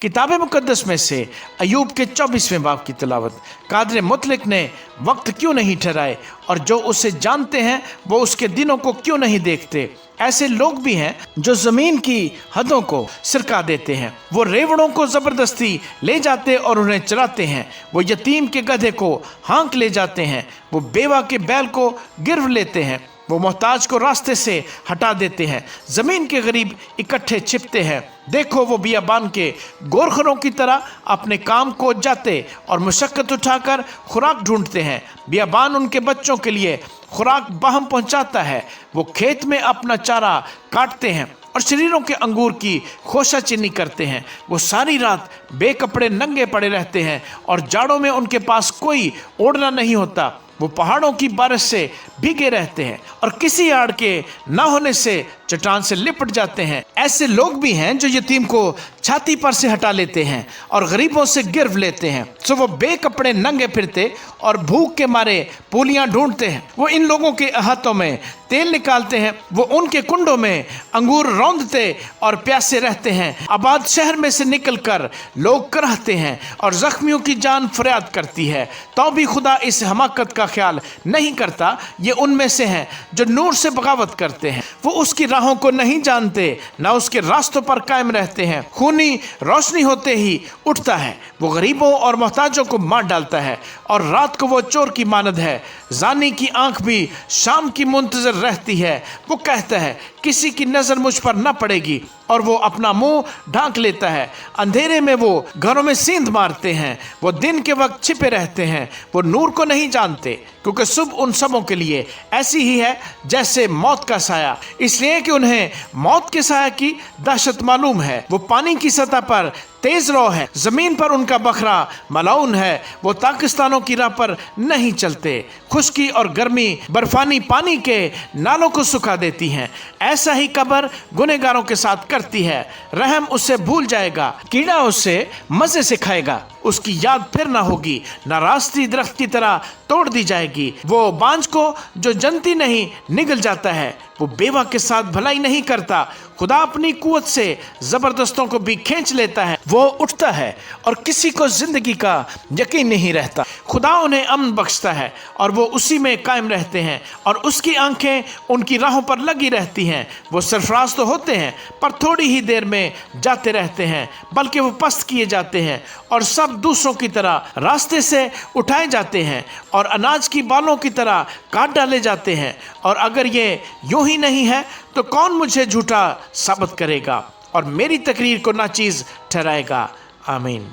किताब मुकद्दस में से अयूब के 24वें बाब की तिलावत। कादर मुतलक ने वक्त क्यों नहीं ठहराए, और जो उसे जानते हैं वो उसके दिनों को क्यों नहीं देखते। ऐसे लोग भी हैं जो जमीन की हदों को सिरका देते हैं। वो रेवड़ों को जबरदस्ती ले जाते और उन्हें चराते हैं। वो यतीम के गधे को हाँक ले जाते हैं। वो बेवा के बैल को गिरव लेते हैं। वो मोहताज को रास्ते से हटा देते हैं। जमीन के गरीब इकट्ठे छिपते हैं। देखो, वो बियाबान के गोरखरों की तरह अपने काम को जाते और मुशक्कत उठाकर खुराक ढूंढते हैं। बियाबान उनके बच्चों के लिए खुराक बाहम पहुंचाता है। वो खेत में अपना चारा काटते हैं और शरीरों के अंगूर की खोशा चीनी करते हैं। वो सारी रात बेकपड़े नंगे पड़े रहते हैं और जाड़ों में उनके पास कोई ओढ़ना नहीं होता। वो पहाड़ों की बारिश से भीगे रहते हैं और किसी आड़ के ना होने से चट्टान से लिपट जाते हैं। ऐसे लोग भी हैं जो यतीम को छाती पर से हटा लेते हैं और गरीबों से गिरव लेते हैं। सो वो बेकपड़े नंगे फिरते और भूख के मारे पूलियां ढूंढते हैं। वो इन लोगों के हाथों में तेल निकालते हैं। वो उनके कुंडों में अंगूर रौंदते और प्यासे रहते हैं। आबाद शहर में से निकलकर लोग कराहते हैं और जख्मियों की जान फरियाद करती है। तो भी खुदा इस हमाकत का ख्याल नहीं करता। ये उनमें से हैं जो नूर से बगावत करते हैं। वो उसकी राहों को नहीं जानते, ना उसके रास्तों पर कायम रहते हैं। खूनी रोशनी होते ही उठता है। वो गरीबों और मोहताजों को मार डालता है और रात को वो चोर की मानद है। जानी की आंख भी शाम की मुंतजर रहती है। वो कहता है किसी की नजर मुझ पर न पड़ेगी, और वो अपना मुंह ढांक लेता है। अंधेरे में वो घरों में सींध मारते हैं। वो दिन के वक्त छिपे रहते हैं। वो नूर को नहीं जानते, क्योंकि सुबह उन सबों के लिए ऐसी ही है जैसे मौत का साया, इसलिए कि उन्हें मौत के साया की दहशत मालूम है। वो पानी की सतह पर तेज रो है, जमीन पर उनका बखरा मलाउन है। वो पाकिस्तानों की राह पर नहीं चलते। खुश्की और गर्मी बर्फानी पानी के नालों को सुखा देती हैं। ऐसा ही कब्र गुनहगारों के साथ करती है। रहम उससे भूल जाएगा, कीड़ा उससे मजे से खाएगा। उसकी याद फिर ना होगी, ना रास्ती दरख्त की तरह तोड़ दी जाएगी। वो बांझ को जो जनती नहीं निगल जाता है। वो बेवा के साथ भलाई नहीं करता। खुदा अपनी कुवत से जबरदस्तों को भी खींच लेता है। वो उठता है और किसी को जिंदगी का यकीन नहीं रहता। खुदा उन्हें अमन बख्शता है और वो उसी में कायम रहते हैं, और उसकी आंखें उनकी राहों पर लगी रहती हैं। वो सरफराज तो होते हैं पर थोड़ी ही देर में जाते रहते हैं, बल्कि वो पस्त किए जाते हैं और सब दूसरों की तरह रास्ते से उठाए जाते हैं और अनाज की बालों की तरह काट डाले जाते हैं। और अगर ये यूं ही नहीं है तो कौन मुझे झूठा साबित करेगा और मेरी तकरीर को नाचीज ठहराएगा। आमीन।